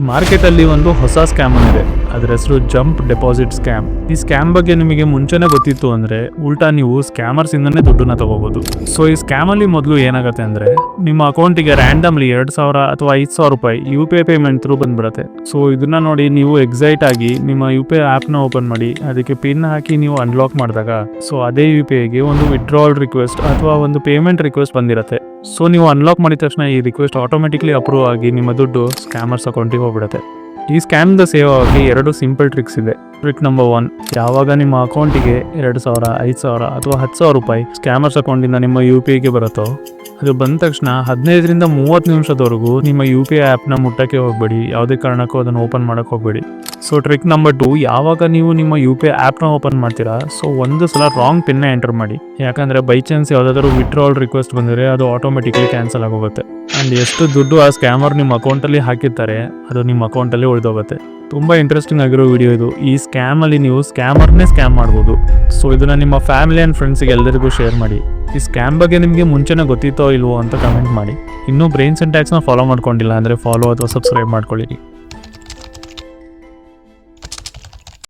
ಮಾರ್ಕೆಟಲ್ಲಿ ಒಂದು ಹೊಸ ಸ್ಕ್ಯಾಮ್ ಇದೆ. ಅದರ ಹೆಸರು ಜಂಪ್ ಡೆಪಾಸಿಟ್ ಸ್ಕ್ಯಾಮ್. ಈ ಸ್ಕ್ಯಾಮ್ ಬಗ್ಗೆ ನಿಮಗೆ ಮುಂಚೆನೇ ಗೊತ್ತಿತ್ತು ಅಂದ್ರೆ ಉಲ್ಟಾ ನೀವು ಸ್ಕ್ಯಾಮರ್ಸ್ ಇಂದನೇ ದುಡ್ಡನ್ನ ತಗೋಬಹುದು. ಸೊ ಈ ಸ್ಕ್ಯಾಮ್ ಅಲ್ಲಿ ಮೊದಲು ಏನಾಗುತ್ತೆ ಅಂದ್ರೆ ನಿಮ್ಮ ಅಕೌಂಟಿಗೆ ರ್ಯಾಂಡಮ್ಲಿ 2,000 ಅಥವಾ 5,000 ರೂಪಾಯಿ UPI ಪೇಮೆಂಟ್ ಥ್ರೂ ಬಂದ್ಬಿಡುತ್ತೆ. ಸೊ ಇದನ್ನ ನೋಡಿ ನೀವು ಎಕ್ಸೈಟ್ ಆಗಿ ನಿಮ್ಮ UPI ಆಪ್ ನ ಓಪನ್ ಮಾಡಿ ಅದಕ್ಕೆ ಪಿನ್ ಹಾಕಿ ನೀವು ಅನ್ಲಾಕ್ ಮಾಡಿದಾಗ ಸೊ ಅದೇ UPI ಗೆ ಒಂದು ವಿಡ್ರಾವಲ್ ರಿಕ್ವೆಸ್ಟ್ ಅಥವಾ ಒಂದು ಪೇಮೆಂಟ್ ರಿಕ್ವೆಸ್ಟ್ ಬಂದಿರುತ್ತೆ. ಸೊ ನೀವು ಅನ್ಲಾಕ್ ಮಾಡಿದ ತಕ್ಷಣ ಈ ರಿಕ್ವೆಸ್ಟ್ ಆಟೋಮೆಟಿಕ್ಲಿ ಅಪ್ರೂವ್ ಆಗಿ ನಿಮ್ಮ ದುಡ್ಡು ಸ್ಕ್ಯಾಮರ್ಸ್ ಅಕೌಂಟಿಗೆ ಹೋಗ್ಬಿಡುತ್ತೆ. ಈ ಸ್ಕ್ಯಾಮ್ದ ಸೇವ್ ಆಗಿ 2 ಸಿಂಪಲ್ ಟ್ರಿಕ್ಸ್ ಇದೆ. ಟ್ರಿಕ್ ನಂಬರ್ 1, ಯಾವಾಗ ನಿಮ್ಮ ಅಕೌಂಟಿಗೆ 2,000, 5,000 ಅಥವಾ 10,000 ರೂಪಾಯಿ ಸ್ಕ್ಯಾಮರ್ಸ್ ಅಕೌಂಟಿಂದ ನಿಮ್ಮ UPI ಗೆ ಬರುತ್ತೋ ಅದು ಬಂದ ತಕ್ಷಣ 15ರಿಂದ 30 ನಿಮಿಷದವರೆಗೂ ನಿಮ್ಮ UPI ಆ್ಯಪ್ನ ಮುಟ್ಟಕ್ಕೆ ಹೋಗಬೇಡಿ. ಯಾವುದೇ ಕಾರಣಕ್ಕೂ ಅದನ್ನು ಓಪನ್ ಮಾಡೋಕ್ಕೆ ಹೋಗಬೇಡಿ. ಸೊ ಟ್ರಿಕ್ ನಂಬರ್ 2, ಯಾವಾಗ ನೀವು ನಿಮ್ಮ UPI ಆ್ಯಪ್ನ ಓಪನ್ ಮಾಡ್ತೀರಾ ಸೊ ಒಂದು ಸಲ ರಾಂಗ್ ಪಿನ್ನ ಎಂಟರ್ ಮಾಡಿ. ಯಾಕಂದರೆ ಬೈ ಚಾನ್ಸ್ ಯಾವುದಾದ್ರೂ ವಿಡ್ರಾವಲ್ ರಿಕ್ವೆಸ್ಟ್ ಬಂದರೆ ಅದು ಆಟೋಮೆಟಿಕ್ಲಿ ಕ್ಯಾನ್ಸಲ್ ಆಗೋಗುತ್ತೆ. ಆ್ಯಂಡ್ ಎಷ್ಟು ದುಡ್ಡು ಆ ಸ್ಕ್ಯಾಮರ್ ನಿಮ್ಮ ಅಕೌಂಟಲ್ಲಿ ಹಾಕಿರ್ತಾರೆ ಅದು ನಿಮ್ಮ ಅಕೌಂಟಲ್ಲಿ ಉಳಿದೋಗುತ್ತೆ. ತುಂಬ ಇಂಟ್ರೆಸ್ಟಿಂಗ್ ಆಗಿರೋ ವಿಡಿಯೋ ಇದು. ಈ ಸ್ಕ್ಯಾಮಲ್ಲಿ ನೀವು ಸ್ಕ್ಯಾಮರ್ನೇ ಸ್ಕ್ಯಾಮ್ ಮಾಡ್ಬೋದು. ಸೊ ಇದನ್ನು ನಿಮ್ಮ ಫ್ಯಾಮಿಲಿ ಆ್ಯಂಡ್ ಫ್ರೆಂಡ್ಸಿಗೆ ಎಲ್ಲರಿಗೂ ಶೇರ್ ಮಾಡಿ. ಈ ಸ್ಕ್ಯಾಮ್ ಬಗ್ಗೆ ನಿಮಗೆ ಮುಂಚೆನೇ ಗೊತ್ತಿತ್ತೋ ಇಲ್ವೋ ಅಂತ ಕಮೆಂಟ್ ಮಾಡಿ. ಇನ್ನೂ ಬ್ರೈನ್ ಸಿಂಟ್ಯಾಕ್ಸ್ನ ಫಾಲೋ ಮಾಡ್ಕೊಂಡಿಲ್ಲ ಅಂದರೆ ಫಾಲೋ ಅಥವಾ ಸಬ್ಸ್ಕ್ರೈಬ್ ಮಾಡ್ಕೊಳ್ಳಿ.